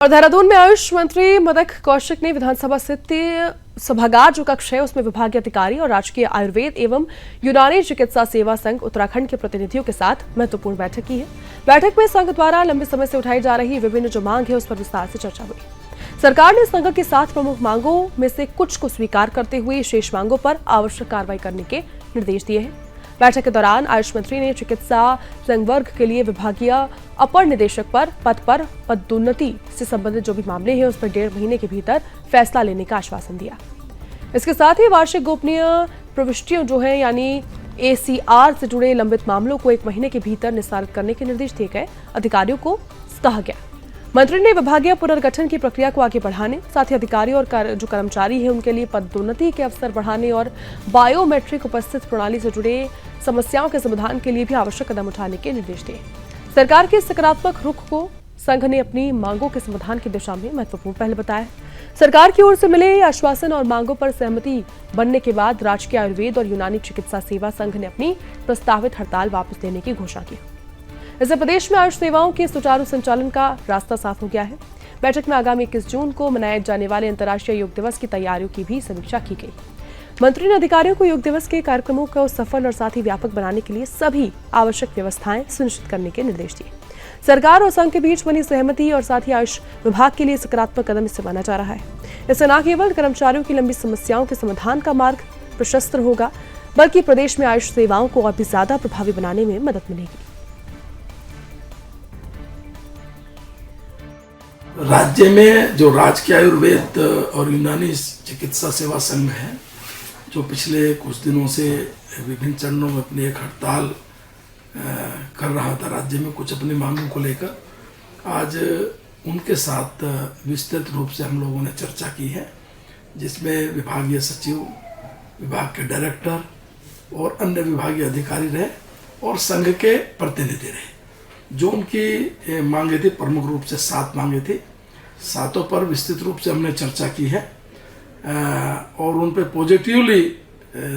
और देहरादून में आयुष मंत्री मदक कौशिक ने विधानसभा स्थित सभागार जो कक्ष है उसमें विभागीय अधिकारी और राजकीय आयुर्वेद एवं यूनानी चिकित्सा सेवा संघ उत्तराखंड के प्रतिनिधियों के साथ महत्वपूर्ण बैठक की है। बैठक में संघ द्वारा लंबे समय से उठाई जा रही विभिन्न जो मांग है उस पर विस्तार से चर्चा हुई। सरकार ने संघ की 7 प्रमुख मांगों में से कुछ को स्वीकार करते हुए शेष मांगों पर आवश्यक कार्रवाई करने के निर्देश दिए हैं। बैठक के दौरान आयुष मंत्री ने चिकित्सा संवर्ग के लिए विभागीय अपर निदेशक पर पदोन्नति से संबंधित जो भी मामले हैं उस पर 1.5 महीने के भीतर फैसला लेने का आश्वासन दिया। इसके साथ ही वार्षिक गोपनीय प्रविष्टियों जो है यानी ACR से जुड़े लंबित मामलों को 1 महीने के भीतर निस्तारित करने के निर्देश दिए गए। अधिकारियों को कहा गया। मंत्री ने विभागीय पुनर्गठन की प्रक्रिया को आगे बढ़ाने, साथ ही अधिकारी और जो कर्मचारी हैं उनके लिए पदोन्नति के अवसर बढ़ाने और बायोमेट्रिक उपस्थित प्रणाली से जुड़े समस्याओं के समाधान के लिए भी आवश्यक कदम उठाने के निर्देश दिए। सरकार के सकारात्मक रुख को संघ ने अपनी मांगों के समाधान की दिशा में महत्वपूर्ण पहल बताया। सरकार की ओर से मिले आश्वासन और मांगों पर सहमति बनने के बाद राजकीय आयुर्वेद और यूनानी चिकित्सा सेवा संघ ने अपनी प्रस्तावित हड़ताल वापस लेने की घोषणा की। इससे प्रदेश में आयुष सेवाओं के सुचारू संचालन का रास्ता साफ हो गया है। बैठक में आगामी 21 जून को मनाए जाने वाले अंतर्राष्ट्रीय योग दिवस की तैयारियों की भी समीक्षा की गई। मंत्री ने अधिकारियों को योग दिवस के कार्यक्रमों को सफल और साथ ही व्यापक बनाने के लिए सभी आवश्यक व्यवस्थाएं सुनिश्चित करने के निर्देश दिए। सरकार और संघ के बीच बनी सहमति और साथ ही आयुष विभाग के लिए सकारात्मक कदम इससे माना जा रहा है। इससे न केवल कर्मचारियों की लंबी समस्याओं के समाधान का मार्ग प्रशस्त होगा, बल्कि प्रदेश में आयुष सेवाओं को और भी ज्यादा प्रभावी बनाने में मदद मिलेगी। राज्य में जो राजकीय आयुर्वेद और यूनानी चिकित्सा सेवा संघ है, जो पिछले कुछ दिनों से विभिन्न चरणों में अपनी एक हड़ताल कर रहा था राज्य में कुछ अपनी मांगों को लेकर, आज उनके साथ विस्तृत रूप से हम लोगों ने चर्चा की है, जिसमें विभागीय सचिव, विभाग के डायरेक्टर और अन्य विभागीय अधिकारी रहे और संघ के प्रतिनिधि रहे। जो उनकी मांगे थी, प्रमुख रूप से 7 मांगे थी, 7 पर विस्तृत रूप से हमने चर्चा की है और उन पे पॉजिटिवली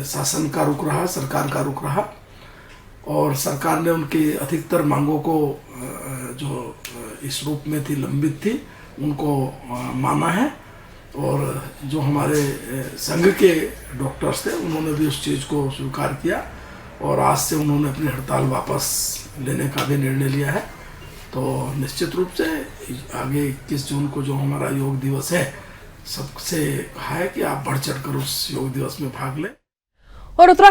शासन का रुख रहा, सरकार का रुख रहा और सरकार ने उनकी अधिकतर मांगों को जो इस रूप में थी, लंबित थी, उनको माना है। और जो हमारे संघ के डॉक्टर्स थे उन्होंने भी उस चीज़ को स्वीकार किया और आज से उन्होंने अपनी हड़ताल वापस लेने का भी निर्णय लिया है। तो निश्चित रूप से आगे 21 जून को जो हमारा योग दिवस है, सबसे कहा है कि आप बढ़ चढ़कर उस योग दिवस में भाग लें। और